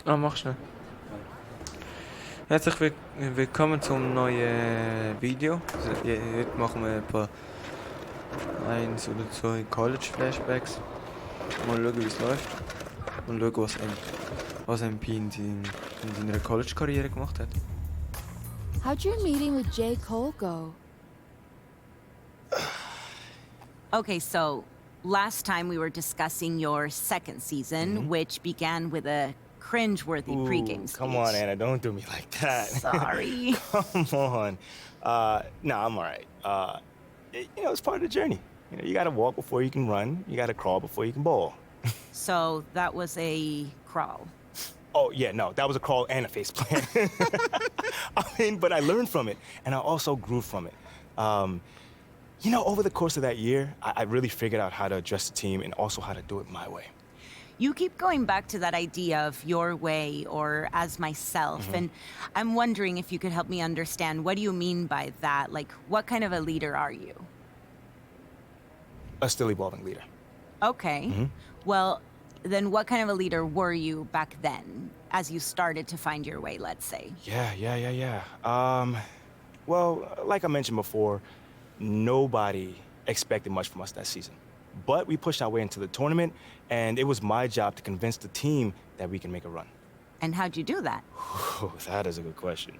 Ah, mach schnell. Herzlich willkommen zum neuen Video. Also, heute machen wir ein paar 1 oder 2 College-Flashbacks. Mal schauen, wie es läuft. Mal schauen, was MP in seiner College-Karriere gemacht hat. How'd your meeting with J. Cole go? Okay, so last time we were discussing your second season, which began with a cringe-worthy pregame speech. Come on, Anna, don't do me like that. Sorry. Come on. No, I'm all right. It's part of the journey. You gotta walk before you can run. You gotta crawl before you can bowl. So that was a crawl. Oh, yeah, no, that was a crawl and a face plant. But I learned from it, and I also grew from it. Over the course of that year, I really figured out how to address the team and also how to do it my way. You keep going back to that idea of your way or as myself, and I'm wondering if you could help me understand, what do you mean by that? Like, what kind of a leader are you? A still evolving leader. Okay. Well, then what kind of a leader were you back then, as you started to find your way, let's say? Yeah. Well, like I mentioned before, nobody expected much from us that season. But we pushed our way into the tournament, and it was my job to convince the team that we can make a run. And how'd you do that? That is a good question.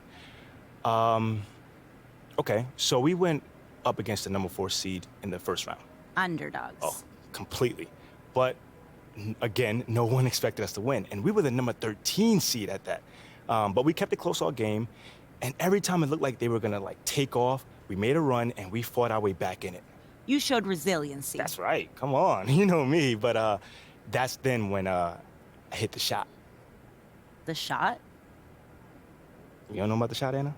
Okay, so we went up against the number 4 seed in the first round. Underdogs. Oh, completely. But again, no one expected us to win, and we were the number 13 seed at that. But we kept it close all game, and every time it looked like they were gonna take off, we made a run, and we fought our way back in it. You showed resiliency. That's right. Come on. You know me. But that's then when I hit the shot. The shot? You don't know about the shot, Anna?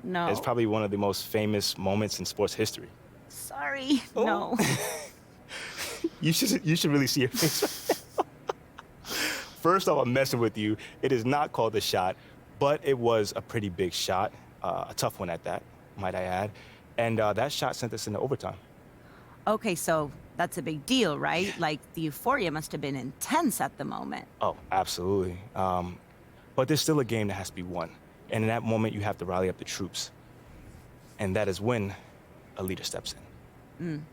No. It's probably one of the most famous moments in sports history. Sorry. Oh. No. You should really see your face right now. First off, I'm messing with you. It is not called the shot, but it was a pretty big shot. A tough one at that, might I add. And that shot sent us into overtime. Okay, so that's a big deal, right? Like, the euphoria must have been intense at the moment. Oh, absolutely. But there's still a game that has to be won. And in that moment, you have to rally up the troops. And that is when a leader steps in.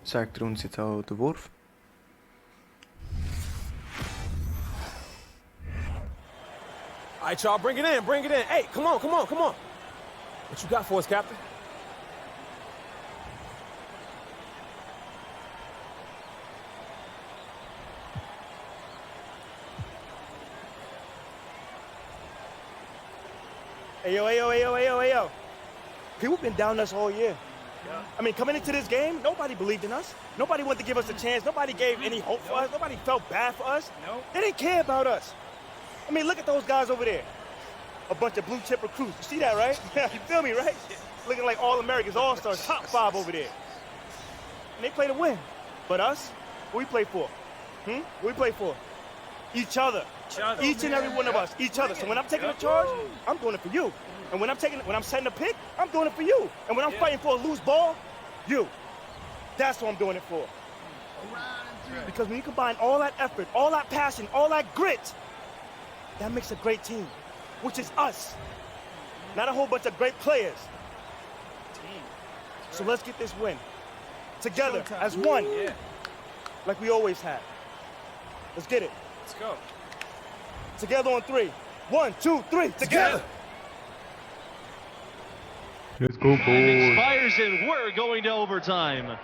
Zeigt uns jetzt auch den Wurf. All right, y'all, bring it in. Hey, come on. What you got for us, Captain? Hey, yo. People been down us all year. Yeah. Coming into this game, nobody believed in us. Nobody wanted to give us a chance. Nobody gave any hope for us. Nobody felt bad for us. No. They didn't care about us. Look at those guys over there. A bunch of blue chip recruits. You see that, right? You feel me, right? Looking like all-Americans, all-stars, top 5 over there. And they play to win. But us, what we play for? What we play for? Each other. Each and every one of us, each other. So when I'm taking a charge, I'm doing it for you. And when I'm setting a pick, I'm doing it for you. And when I'm fighting for a loose ball, you. That's what I'm doing it for. Because when you combine all that effort, all that passion, all that grit, that makes a great team, which is us. Not a whole bunch of great players. So let's get this win. Together, as one. Yeah. Like we always have. Let's get it. Let's go. Together on 3. 1, 2, 3. Together. Let's go, boys. Time expires and we're going to overtime.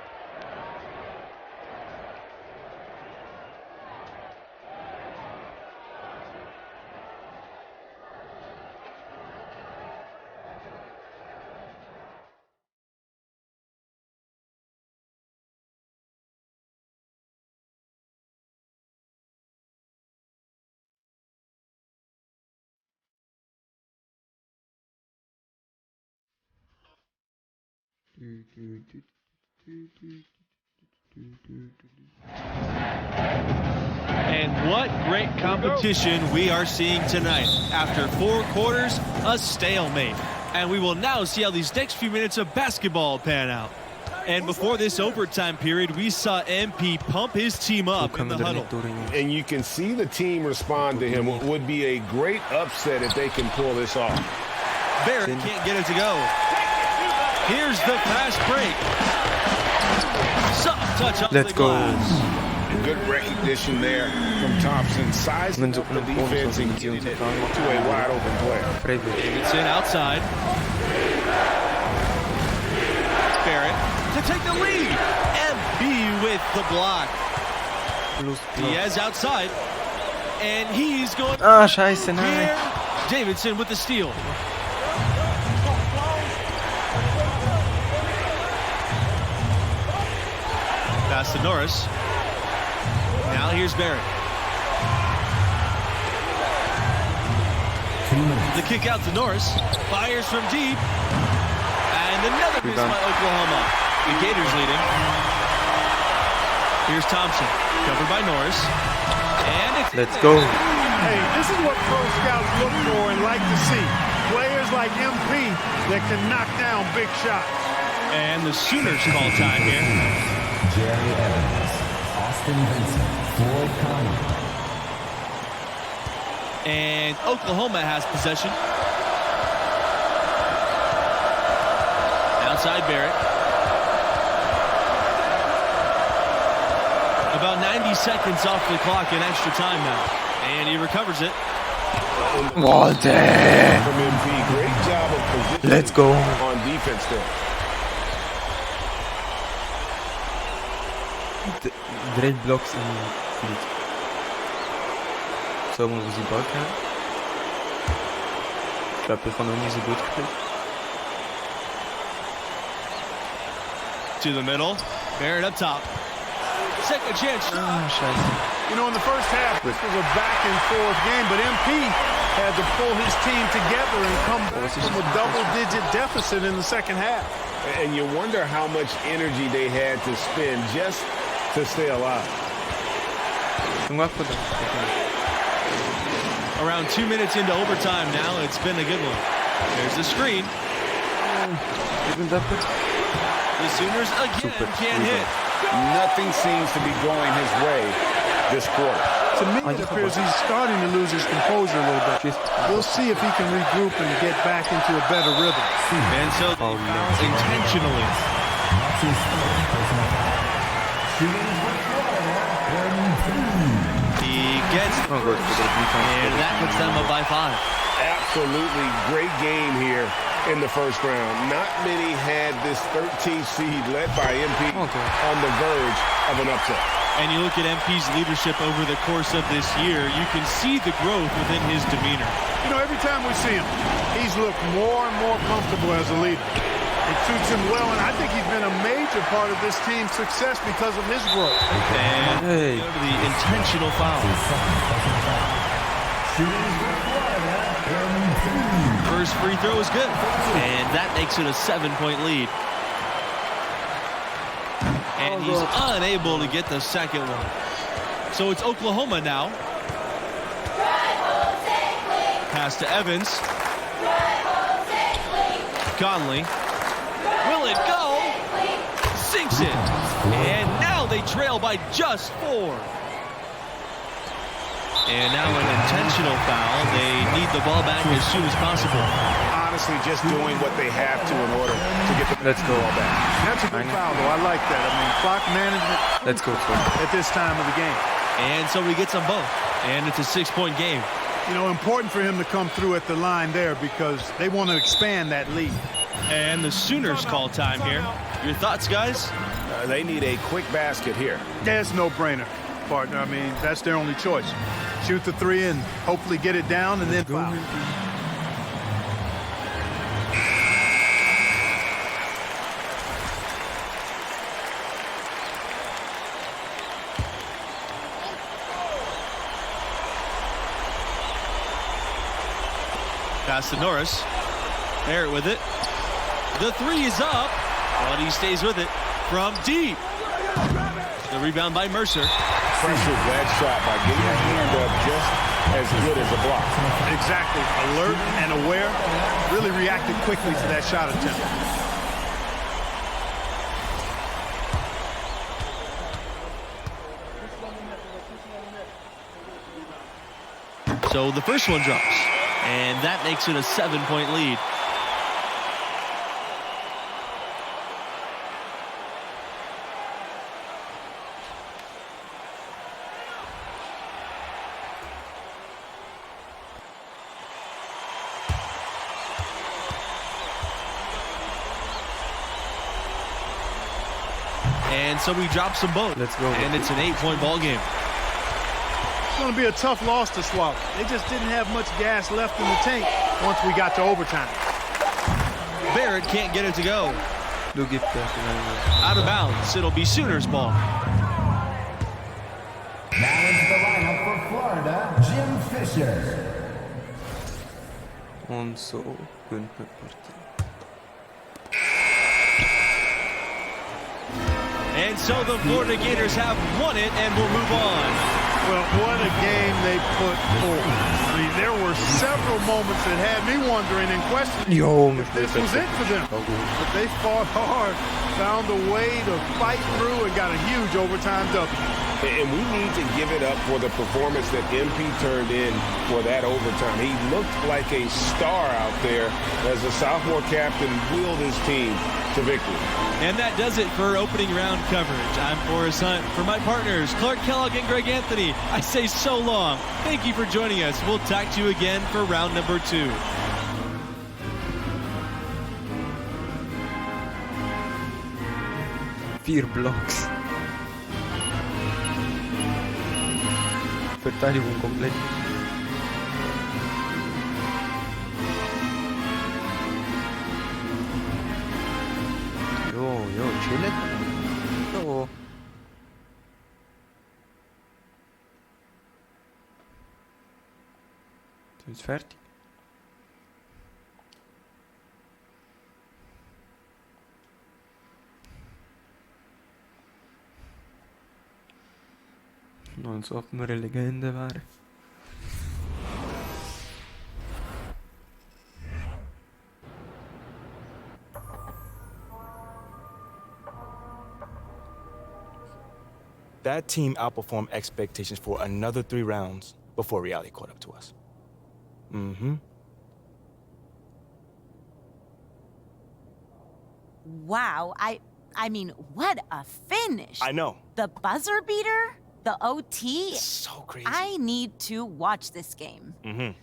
And what great competition we are seeing tonight. After 4 quarters, a stalemate. And we will now see how these next few minutes of basketball pan out. And before this overtime period, we saw MP pump his team up in the huddle. And you can see the team respond to him. It would be a great upset if they can pull this off. Barrett can't get it to go. Here's the fast break. Soft touch on the glass. Good recognition there from Thompson. Sizing up the defense and getting it to a wide open player. It's in outside. Barrett to take the lead. MP with the block. Diaz outside. And he's going. Ah, scheiße, nein. Here. Davidson with the steal. Pass to Norris. Now here's Barrett. The kick out to Norris. Fires from deep. And another miss by Oklahoma. The Gators leading. Here's Thompson. Covered by Norris. And it's Let's go. Hey, this is what pro scouts look for and like to see. Players like MP that can knock down big shots. And the Sooners call time here. Jerry Evans, Austin Vincent, Floyd Conley. And Oklahoma has possession. Outside Barrett. About 90 seconds off the clock in extra time now. And he recovers it. What? Great job of positioning. Let's go. On defense there. Dread blocks in field. So moeten we die bal krijgen. Ik heb hier gewoon nog niet zo goed gepikt. To the middle. Barrett up top. Second chance. Ah, scheiße. You know, in the first half, this was a back-and-forth game, but MP had to pull his team together and come back from a double-digit deficit in the second half. And you wonder how much energy they had to spend just to stay alive. Around 2 minutes into overtime now. It's been a good one. There's the screen. The Sooners again can't hit. Nothing seems to be going his way this quarter. To me, it appears he's starting to lose his composure a little bit. We'll see if he can regroup and get back into a better rhythm. And so intentionally. He gets and that puts them up by 5. Absolutely great game here in the first round. Not many had this 13th seed led by MP on the verge of an upset. And you look at MP's leadership over the course of this year, you can see the growth within his demeanor. You know, every time we see him, he's looked more and more comfortable as a leader. It suits him well, and I think he's been a major part of this team's success because of his growth. And go to the intentional foul. First free throw is good. And that makes it a 7-point lead. And he's unable to get the second one. So it's Oklahoma now. Pass to Evans. Conley. Will it go? Sinks it. And now they trail by just 4. And now an intentional foul. They need the ball back as soon as possible. Honestly, just doing what they have to in order to get the ball back. That's a good foul, though. I like that. I mean, clock management. Let's go. At this time of the game. And so he gets them both. And it's a 6-point game. You know, important for him to come through at the line there because they want to expand that lead. And the Sooners call time here. Your thoughts, guys? They need a quick basket here. That's no-brainer, partner. I mean, that's their only choice. Shoot the 3 and hopefully get it down and then foul. Pass to Norris. Barrett with it. The 3 is up, but he stays with it from deep. The rebound by Mercer. Pressured that shot by getting his hand up just as good as a block. Exactly. Alert and aware. Really reacted quickly to that shot attempt. So the first one drops, and that makes it a 7-point lead. And so he drops them both. Let's go. And it's an 8-point ball game. It's going to be a tough loss to swallow. They just didn't have much gas left in the tank once we got to overtime. Barrett can't get it to go. Du gibt das. Out of bounds. It'll be Sooners ball. Now into the lineup for Florida, Jim Fisher. Und so gönnt man Partie. And so the Florida Gators have won it and will move on. Well, what a game they put forward. I mean, there were several moments that had me wondering and questioning if this was it for them. But they fought hard, found a way to fight through, and got a huge overtime W. And we need to give it up for the performance that MP turned in for that overtime. He looked like a star out there as the sophomore captain wheeled his team to victory. And that does it for opening round coverage. I'm Forrest Hunt. For my partners, Clark Kellogg and Greg Anthony, I say so long. Thank you for joining us. We'll talk to you again for round number 2. Vier Blocks. Verteidigung komplett. Jo, chillen. Jo. Sind wir fertig? Als ob wir eine Legende wären. That team outperformed expectations for another 3 rounds before reality caught up to us. Mm-hmm. Wow, I mean, what a finish. I know. The buzzer beater? The OT? So crazy. I need to watch this game. Mm-hmm.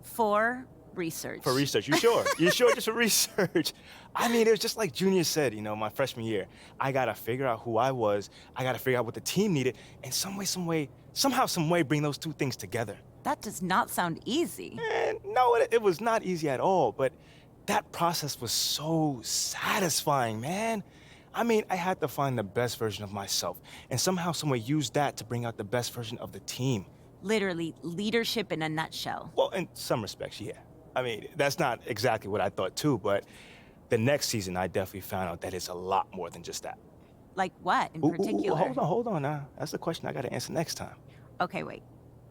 For research. For research, you sure? You sure just for research? I mean, it was just like Junior said, you know, my freshman year. I gotta figure out who I was. I gotta figure out what the team needed, and somehow, some way, bring those two things together. That does not sound easy. No, it was not easy at all, but that process was so satisfying, man. I mean, I had to find the best version of myself, and somehow, some way, use that to bring out the best version of the team. Literally, leadership in a nutshell. Well, in some respects, yeah. I mean, that's not exactly what I thought, too, but the next season, I definitely found out that it's a lot more than just that. Like what, in particular? Hold on now. That's the question I gotta answer next time. Okay, wait.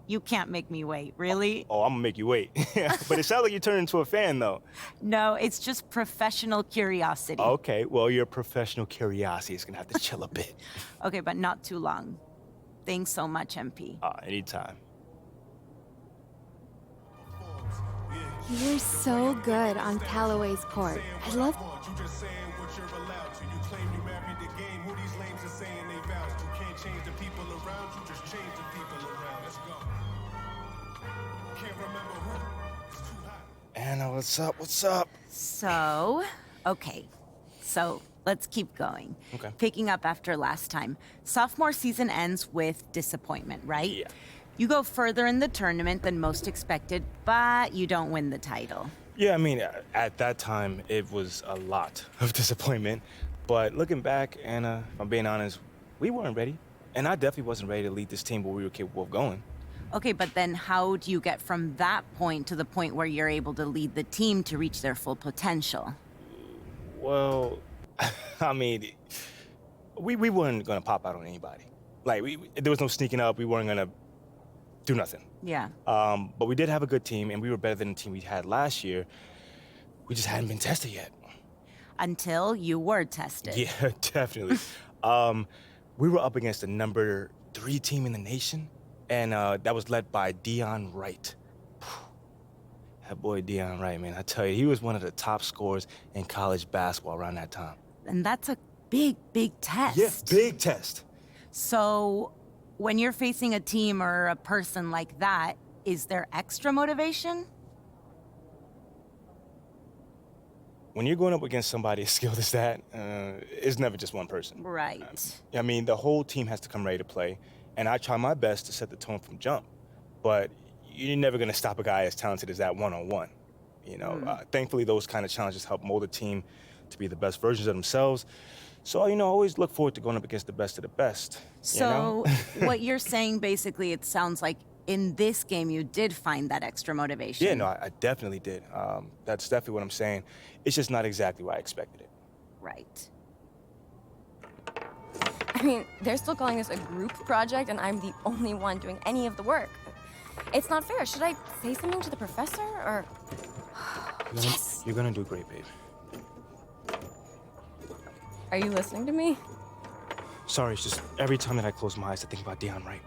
You can't make me wait, really? Oh, I'm gonna make you wait. But it sounds like you turned into a fan, though. No, it's just professional curiosity. Okay, well, your professional curiosity is gonna have to chill a bit. Okay, but not too long. Thanks so much, MP. Anytime. You're so good on Callaway's court. I love. You just saying what you're allowed to. You claim you married the game. Who these lames are saying they vows to. Can't change the people around you, just change the people around. Let's go. Can't remember who. It's too hot. Anna, what's up? What's up? So, okay. So, let's keep going. Okay. Picking up after last time. Sophomore season ends with disappointment, right? Yeah. You go further in the tournament than most expected, but you don't win the title. Yeah, I mean, at that time, it was a lot of disappointment. But looking back, Anna, if I'm being honest, we weren't ready. And I definitely wasn't ready to lead this team where we were capable of going. Okay, but then how do you get from that point to the point where you're able to lead the team to reach their full potential? Well, I mean, we weren't going to pop out on anybody. Like, there was no sneaking up. We weren't going to do nothing. Yeah. But we did have a good team, and we were better than the team we had last year. We just hadn't been tested yet. Until you were tested. Yeah, definitely. We were up against the number 3 team in the nation, and that was led by Dion Wright. That boy Deion Wright, man, I tell you, he was one of the top scorers in college basketball around that time. And that's a big, big test. Yeah, big test. So when you're facing a team or a person like that, is there extra motivation? When you're going up against somebody as skilled as that, it's never just one person. Right. I mean, the whole team has to come ready to play, and I try my best to set the tone from jump. But you're never going to stop a guy as talented as that one-on-one. You know, thankfully, those kind of challenges help mold a team to be the best versions of themselves. So, you know, I always look forward to going up against the best of the best. So what you're saying, basically, it sounds like in this game, you did find that extra motivation. Yeah, no, I definitely did. That's definitely what I'm saying. It's just not exactly what I expected it. Right. I mean, they're still calling this a group project, and I'm the only one doing any of the work. It's not fair. Should I say something to the professor, or... Yes! You're gonna do great, babe. Are you listening to me? Sorry, it's just every time that I close my eyes, I think about Deion Wright.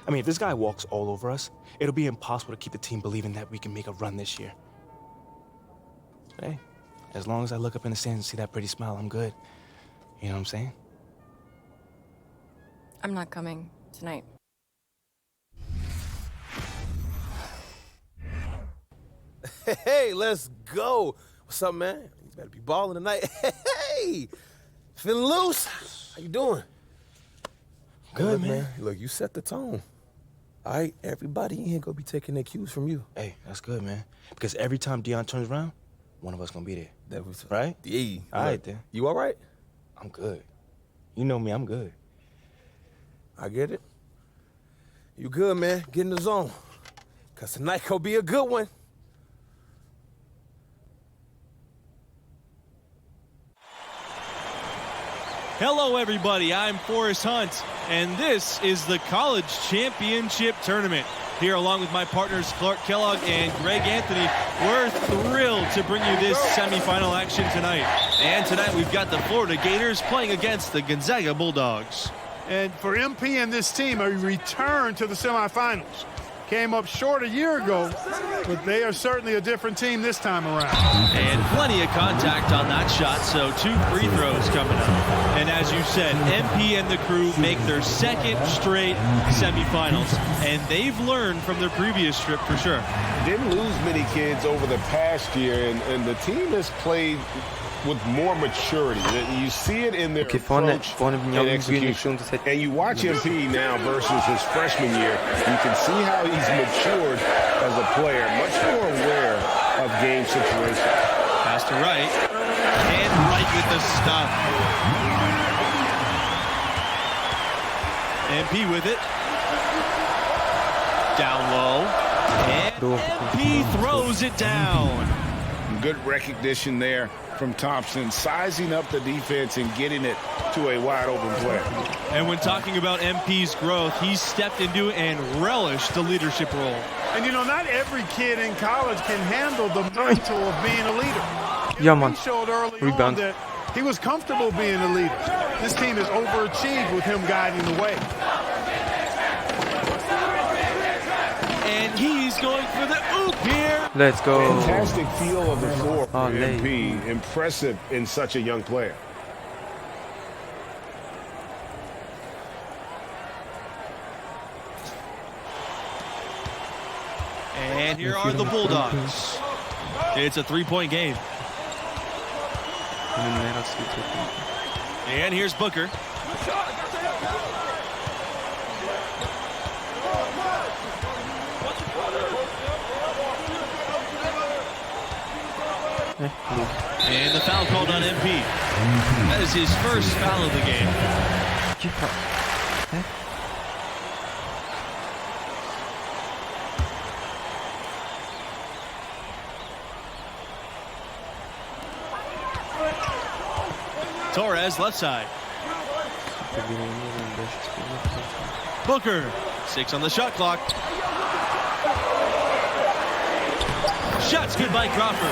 I mean, if this guy walks all over us, it'll be impossible to keep the team believing that we can make a run this year. But hey, as long as I look up in the stands and see that pretty smile, I'm good. You know what I'm saying? I'm not coming tonight. Hey, let's go. What's up, man? You better be balling tonight. Hey, feeling loose? How you doing? Good, Look, man. Look, you set the tone. All right, everybody in here gonna be taking their cues from you. Hey, that's good, man. Because every time Deion turns around, one of us gonna be there. That was right. Yeah. All right, then. You all right? I'm good. You know me, I'm good. I get it. You good, man? Get in the zone. Cause tonight gonna be a good one. Hello, everybody. I'm Forrest Hunt, and this is the College Championship Tournament. Here, along with my partners Clark Kellogg and Greg Anthony, we're thrilled to bring you this semifinal action tonight. And tonight, we've got the Florida Gators playing against the Gonzaga Bulldogs. And for MP and this team, a return to the semifinals. Came up short a year ago, but they are certainly a different team this time around. And plenty of contact on that shot, so 2 free throws coming up. And as you said, MP and the crew make their second straight semifinals, and they've learned from their previous trip for sure. Didn't lose many kids over the past year, and the team has played with more maturity. You see it in their approach and execution. And you watch MP now versus his freshman year, you can see how he's matured as a player, much more aware of game situations. Pass to right, and right with the stop. MP with it. Down low, and MP throws it down. Good recognition there from Thompson, sizing up the defense and getting it to a wide open play. And when talking about MP's growth, he's stepped into and relished the leadership role. And you know, not every kid in college can handle the mantle of being a leader. Yeah, man. He showed early Rebound. on that he was comfortable being a leader. This team has overachieved with him guiding the way. And he's going for the oop here. Let's go. Fantastic feel of the floor for Oh, MP. Impressive in such a young player. And here are the Bulldogs. It's a 3-point game. And here's Booker. And the foul called on MP. That is his first foul of the game. Torres, left side. Booker, 6 on the shot clock. Shot's good by Crawford.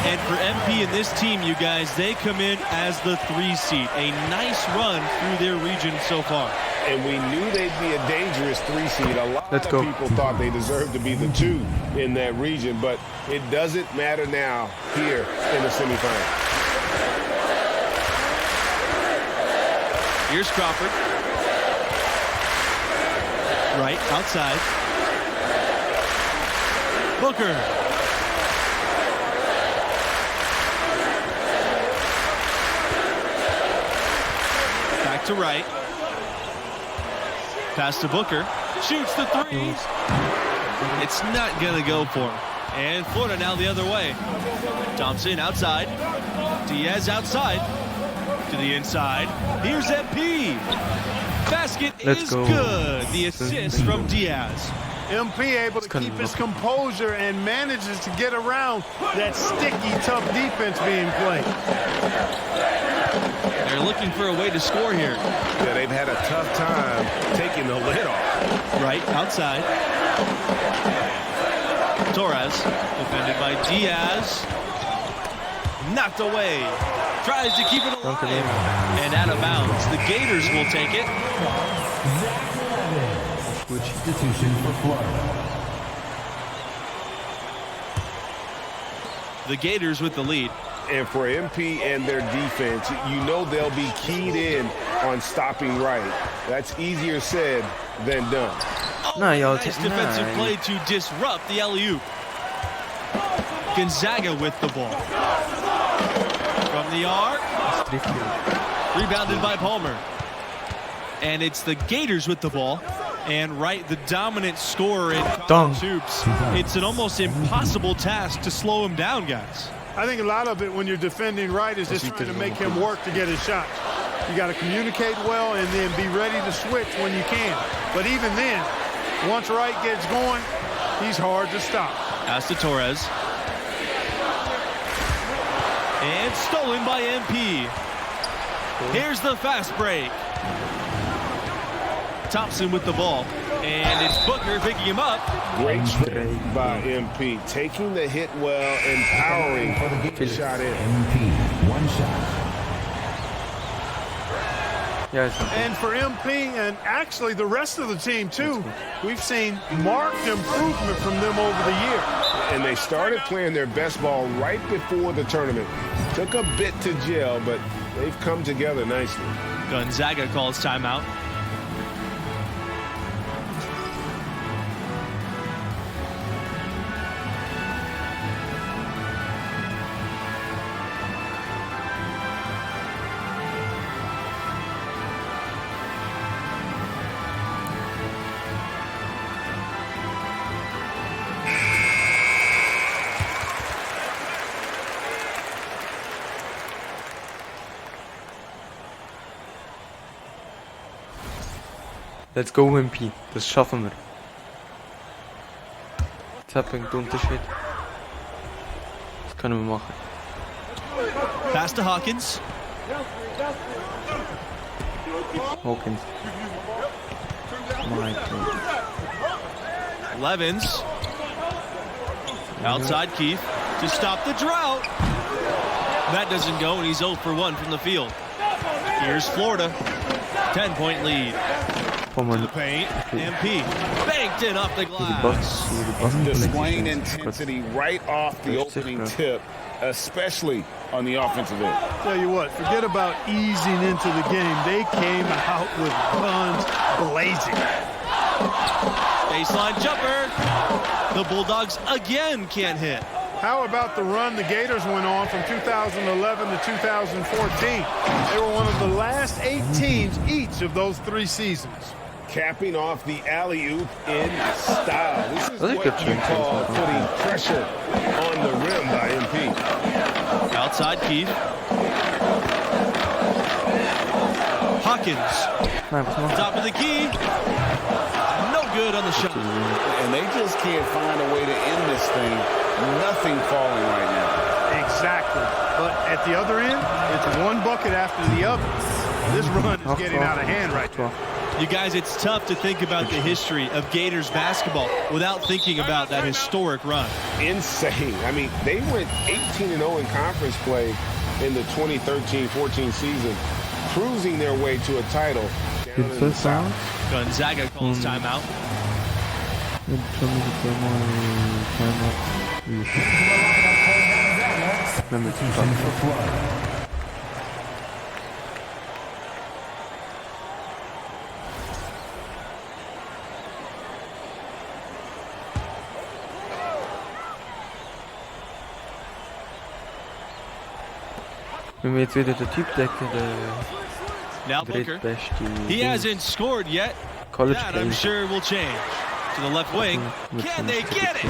And for MP and this team, you guys, they come in as the 3 seed. A nice run through their region so far. And we knew they'd be a dangerous 3 seed. A lot of people thought they deserved to be the 2 in that region, but it doesn't matter now here in the semifinal. Here's Crawford. Right, outside. Booker. Back to right. Pass to Booker. Shoots the 3. It's not going to go for him. And Florida now the other way. Thompson outside. Diaz outside. To the inside. Here's MP. Basket is good. The assist from Diaz. MP able to keep his composure and manages to get around that sticky, tough defense being played. They're looking for a way to score here. Yeah, they've had a tough time taking the lid off. Right, outside. Torres, defended by Diaz. Knocked away. Tries to keep it alive. And out of bounds. The Gators will take it. Substitution for Florida. The Gators with the lead. And for MP and their defense, you know they'll be keyed in on stopping right. That's easier said than done. Oh, nice defensive play to disrupt the alley-oop. Gonzaga with the ball. From the arc. Rebounded by Palmer. And it's the Gators with the ball. And Wright, the dominant scorer in college hoops. It's an almost impossible task to slow him down, guys. I think a lot of it when you're defending Wright is just trying to make him work to get his shots. You got to communicate well and then be ready to switch when you can. But even then, once Wright gets going, he's hard to stop. Pass to Torres. And stolen by MP. Here's the fast break. Thompson with the ball. And it's Booker picking him up. Great strike by MP. Taking the hit well and powering the shot in. MP, 1 shot. And for MP and actually the rest of the team too, we've seen marked improvement from them over the year. And they started playing their best ball right before the tournament. Took a bit to gel, but they've come together nicely. Gonzaga calls timeout. Let's go, MP. Das schaffen wir. Zapping, Unterschied. Das können wir machen. Pass to Hawkins. Hawkins. My God. Levins. Outside Keith to stop the drought. That doesn't go, and he's 0 for 1 from the field. Here's Florida. 10-point lead. To the paint. MP banked in off the glass. Displaying intensity right off the opening tip, especially on the offensive end. Tell you what, forget about easing into the game. They came out with guns blazing. Baseline jumper. The Bulldogs again can't hit. How about the run the Gators went on from 2011 to 2014? They were one of the last 8 teams each of those 3 seasons. Capping off the alley-oop in style. This is what you call putting pressure on the rim by MP. Outside Keith. Hawkins. Top of the key. No good on the shot. And they just can't find a way to end this thing. Nothing falling right now. Exactly. But at the other end, it's one bucket after the other. This run is getting out of hand right now. You guys, it's tough to think about the history of Gators basketball without thinking about that historic run. Insane. I mean, they went 18-0 in conference play in the 2013-14 season, cruising their way to a title. Une seule séance. Gonzaga calls timeout. Wenn wir jetzt wieder den Typ decken, Now der Booker. drittbeste He hasn't scored yet. College That I'm Player. sure will change. To the left wing. Can they get it?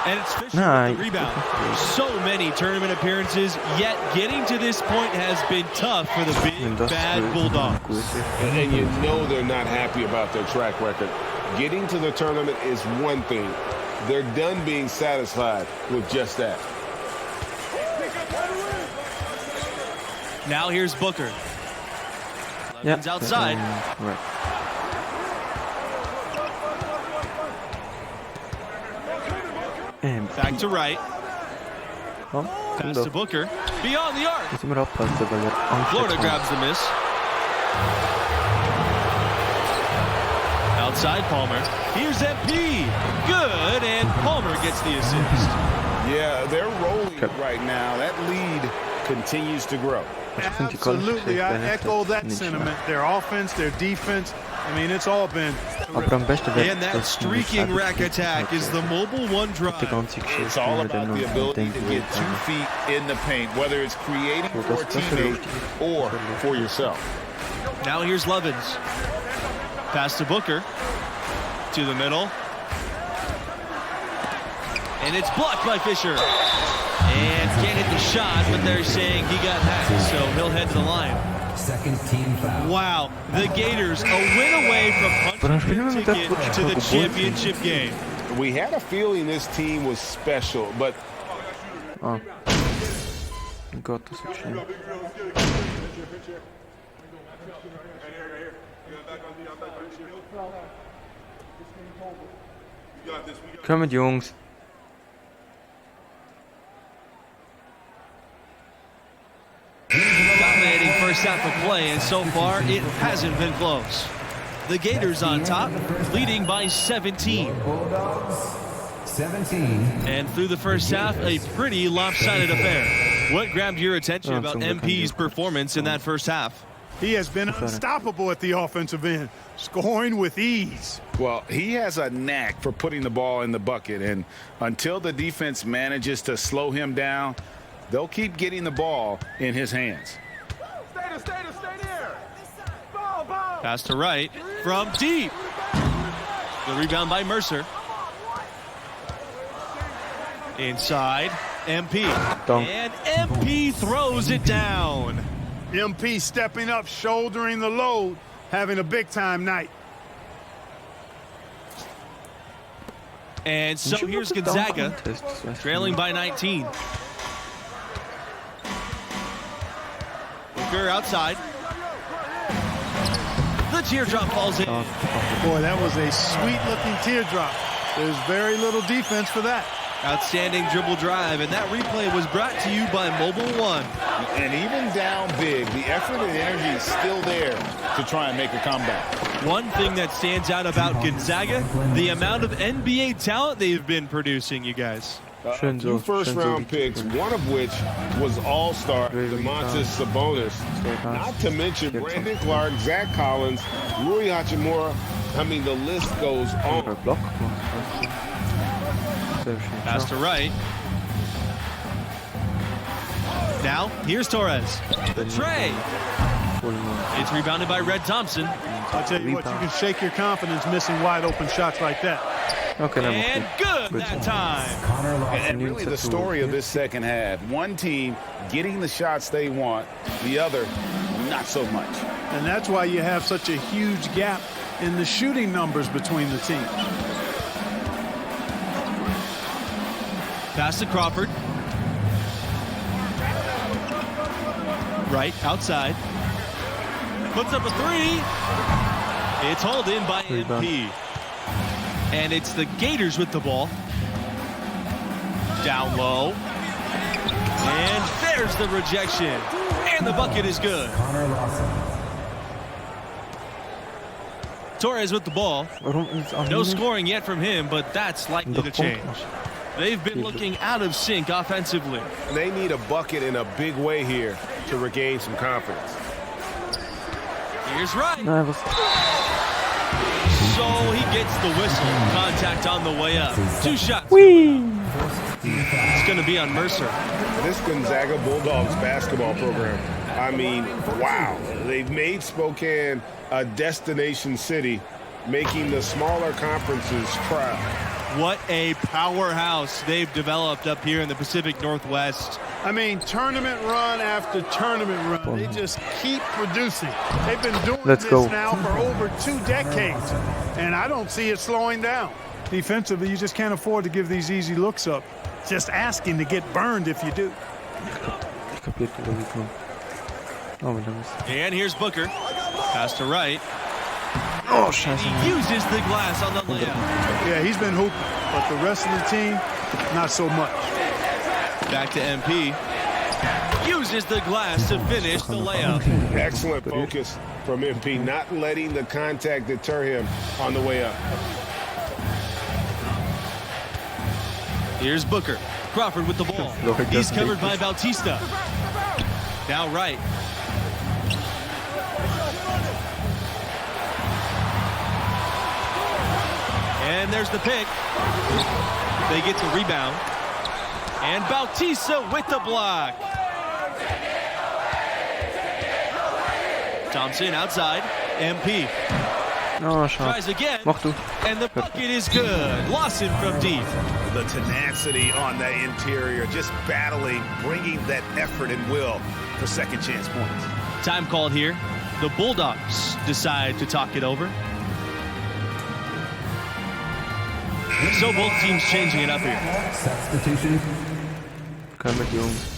And it's Fisher with the rebound. So many tournament appearances, yet getting to this point has been tough for the big bad Bulldogs. And you know they're not happy about their track record. Getting to the tournament is one thing. They're done being satisfied with just that. Now here's Booker. Levin's outside. Right. Back to right. Kom, Pass kom to Booker. Beyond the arc. Moet je maar oppassen, weil er Angst Florida hat. grabs the miss. Outside Palmer. Here's MP. Good, and Palmer gets the assist. Yeah, they're rolling right now. That lead continues to grow. Absolutely, I echo that sentiment. Their offense, their defense. I mean, it's all been. And that streaking rack attack is the mobile one drive. It's all about the ability to get 2 feet in the paint, whether it's creating for a teammate or for yourself. Now here's Levins. Pass to Booker. To the middle. And it's blocked by Fisher. And can't hit the shot, but they're saying he got hacked, so he'll head to the line. Second team foul. Wow, the Gators a win away from punching their ticket to the championship game. We had a feeling this team was special, but Ah. Gott, das ist schlimm. Kommt, Jungs. Dominating first half of play, and so far it hasn't been close. The Gators on top, leading by 17. Bulldogs, 17. And through the first half, a pretty lopsided affair. What grabbed your attention about MP's performance in that first half? He has been unstoppable at the offensive end, scoring with ease. Well, he has a knack for putting the ball in the bucket, and until the defense manages to slow him down, they'll keep getting the ball in his hands. Pass to right from deep. The rebound by Mercer. Inside, MP. And MP throws it down. MP stepping up, shouldering the load, having a big-time night. And so here's Gonzaga, trailing by 19. Booker outside. The teardrop falls in. Boy, that was a sweet-looking teardrop. There's very little defense for that. Outstanding dribble drive, and that replay was brought to you by Mobile One. And even down big, the effort and energy is still there to try and make a comeback. One thing that stands out about Gonzaga, the amount of NBA talent they've been producing, you guys. A few first-round picks, one of which was all-star Domantas Sabonis. Not to mention Brandon Clark, Zach Collins, Rui Hachimura. I mean, the list goes on. Pass to right. Now, here's Torres. The tray. It's rebounded by Red Thompson. I'll tell you what, you can shake your confidence missing wide-open shots like that. And good that time. And really the story of this second half, one team getting the shots they want, the other not so much. And that's why you have such a huge gap in the shooting numbers between the teams. Pass to Crawford. Right, outside. Puts up a three. It's hauled in by MP. And it's the Gators with the ball. Down low. And there's the rejection. And the bucket is good. Torres with the ball. No scoring yet from him, but that's likely to change. They've been looking out of sync offensively. They need a bucket in a big way here to regain some confidence. Here's Wright. So he gets the whistle. Contact on the way up. 2 shots. It's going to be on Mercer. This Gonzaga Bulldogs basketball program, I mean, wow. They've made Spokane a destination city, making the smaller conferences proud. What a powerhouse they've developed up here in the Pacific Northwest. I mean, tournament run after tournament run. They just keep producing. They've been doing this now for over 2 decades, and I don't see it slowing down. Defensively, you just can't afford to give these easy looks up. Just asking to get burned if you do. And here's Booker. Pass to Wright. Oh, and he uses the glass on the layup. Yeah, he's been hooping, but the rest of the team, not so much. Back to MP. Uses the glass to finish the layup. Excellent focus from MP, not letting the contact deter him on the way up. Here's Booker. Crawford with the ball. He's covered by Bautista. Now Wright. And there's the pick. They get to rebound. And Bautista with the block. Thompson outside. MP. Tries again. And the bucket is good. Lawson from deep. The tenacity on the interior, just battling, bringing that effort and will for second chance points. Time called here. The Bulldogs decide to talk it over. So both teams changing it up here. Substitution. Come with Jungs.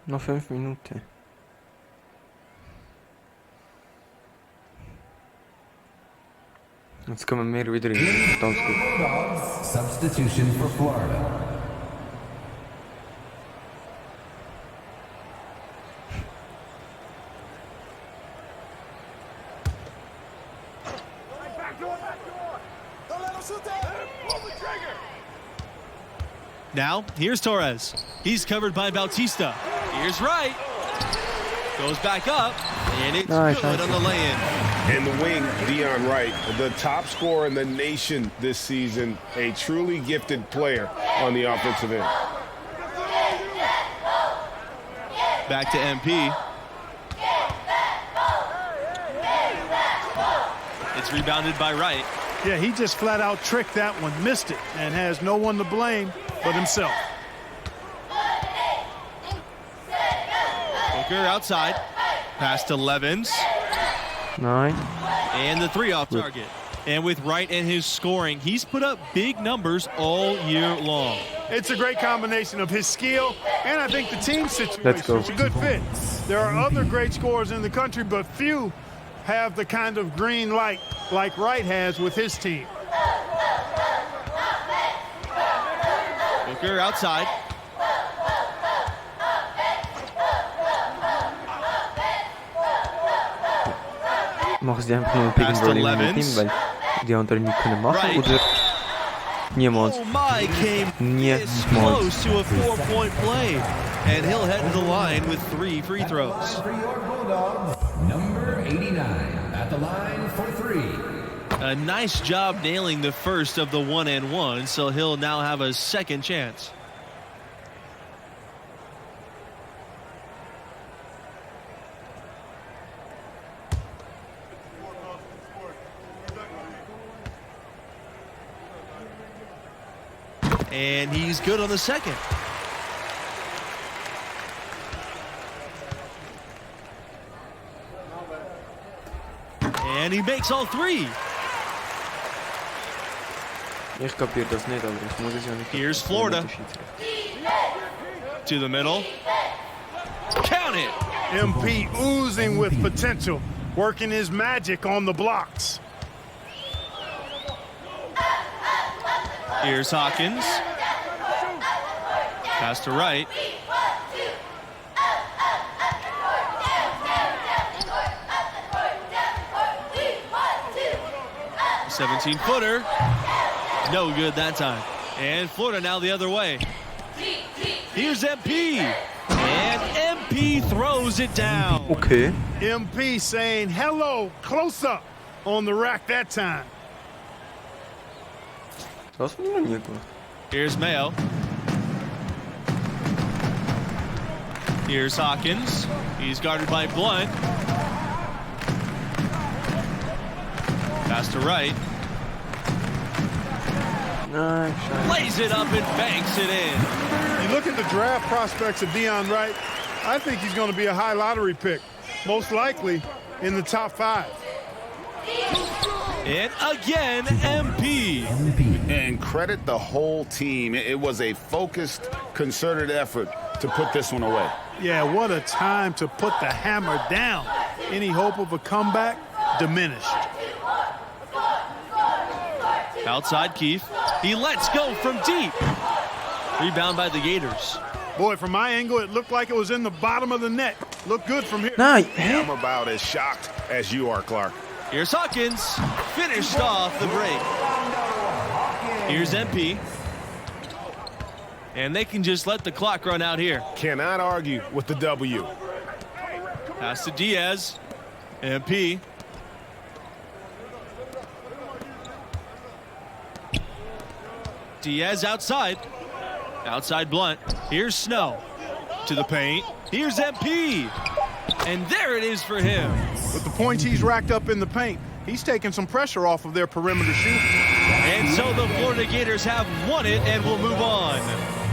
Noch 5 Minuten. Jetzt kommen wir wieder in den Bulldogs. Substitution for Florida. Now, here's Torres. He's covered by Bautista. Here's Wright. Goes back up, and it's good on the lay-in. And the wing, Dion Wright, the top scorer in the nation this season, a truly gifted player on the offensive end. Back to MP. It's rebounded by Wright. Yeah, he just flat out tricked that one, missed it, and has no one to blame but himself. Booker outside. Pass to Levins. 9. And the 3 off target. And with Wright and his scoring, he's put up big numbers all year long. It's a great combination of his skill and I think the team situation. Let's go. It's a good fit. There are other great scorers in the country, but few have the kind of green light like Wright has with his team. Booker outside. Machen sie einfach nur ein Pick and Roll in dem Team, weil die anderen nicht können machen, oder niemals? Niemals. Close to a 4-point play, and he'll head to the line with 3 free throws. Number 89 at the line for 3. A nice job nailing the first of the 1-and-1, so he'll now have a second chance. And he's good on the second. And he makes all 3. Ich kapiere das nicht, aber ich muss es ja nicht. Here's Florida. To the middle. Count it! MP oozing with potential, working his magic on the blocks. Here's Hawkins. Pass to right. A 17-footer. No good that time. And Florida now the other way. Here's MP. And MP throws it down. Okay. MP saying hello, close up on the rack that time. Das hast du noch nie gemacht. Here's Mayo. Here's Hawkins. He's guarded by Blunt. Pass to right. Lays it up and banks it in. You look at the draft prospects of Deion Wright, I think he's going to be a high lottery pick, most likely in the top 5. And again, MP. And credit the whole team. It was a focused, concerted effort to put this one away. Yeah, what a time to put the hammer down. Any hope of a comeback diminished. Outside Keith. He lets go from deep. Rebound by the Gators. Boy, from my angle, it looked like it was in the bottom of the net. Looked good from here. I'm about as shocked as you are, Clark. Here's Hawkins. Finished off the break. Here's MP. And they can just let the clock run out here. Cannot argue with the W. Pass to Diaz. MP. Diaz outside. Outside Blunt. Here's Snow. To the paint. Here's MP. And there it is for him. With the points he's racked up in the paint, he's taking some pressure off of their perimeter shooting. And so the Florida Gators have won it and will move on.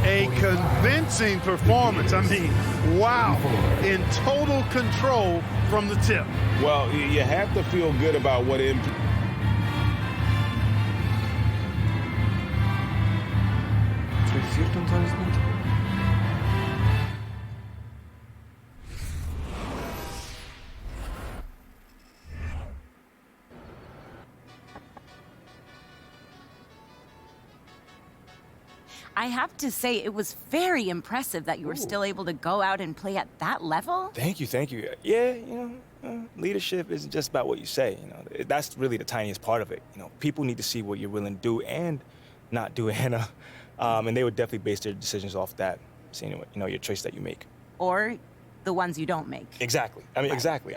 A convincing performance. I mean, wow. In total control from the tip. Well, you have to feel good about what MP... Interessiert uns alles nicht. I have to say, it was very impressive that you were still able to go out and play at that level. Thank you, thank you. Yeah, leadership isn't just about what you say. That's really the tiniest part of it. People need to see what you're willing to do and not do, Anna. And they would definitely base their decisions off that, seeing your choice that you make. Or the ones you don't make. Exactly. Exactly.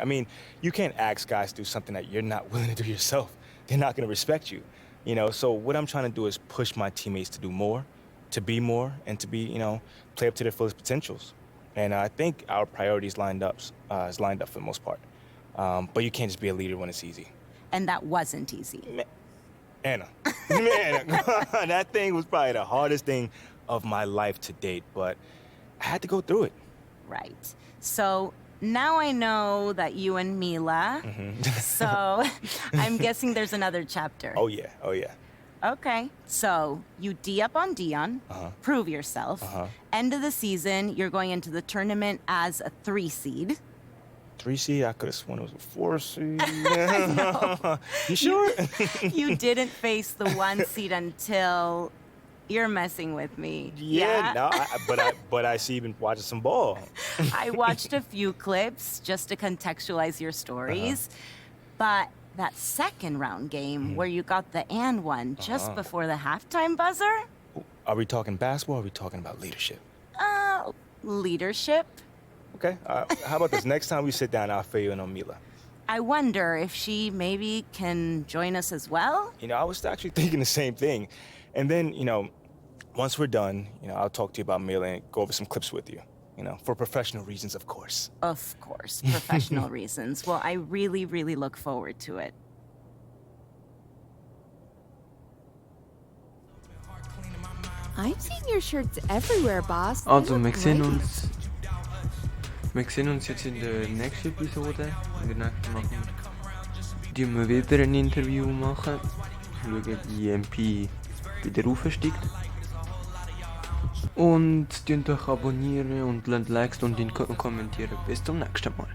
You can't ask guys to do something that you're not willing to do yourself. They're not going to respect you. So what I'm trying to do is push my teammates to do more, to be more, and to be, play up to their fullest potentials. And I think our priorities is lined up for the most part. But you can't just be a leader when it's easy. And that wasn't easy. Anna, man, that thing was probably the hardest thing of my life to date, but I had to go through it. Right. So now I know that you and Mila. So I'm guessing there's another chapter. Oh, yeah. Okay. So you D up on Deion, prove yourself. End of the season, you're going into the tournament as a 3 seed. 3 seed? I could have sworn it was a 4 seed. You sure? You didn't face the 1 seed until you're messing with me. Yeah? No, but I see you've been watching some ball. I watched a few clips just to contextualize your stories. But that second round game where you got the and one just before the halftime buzzer? Are we talking basketball or are we talking about leadership? Leadership. Okay, how about this? Next time we sit down, I'll fill you in on Mila. I wonder if she maybe can join us as well? I was actually thinking the same thing. And then, once we're done, I'll talk to you about Mila and go over some clips with you. For professional reasons, of course. Of course, professional reasons. Well, I really, really look forward to it. I'm seeing your shirts everywhere, boss. They Also, look wir sehen great. uns jetzt in der nächsten Episode. In der nächsten wir wieder ein Interview machen. Schauen, wie MP wieder aufsteigt. Und abonnieren und lasst Likes und kommentieren. Bis zum nächsten Mal.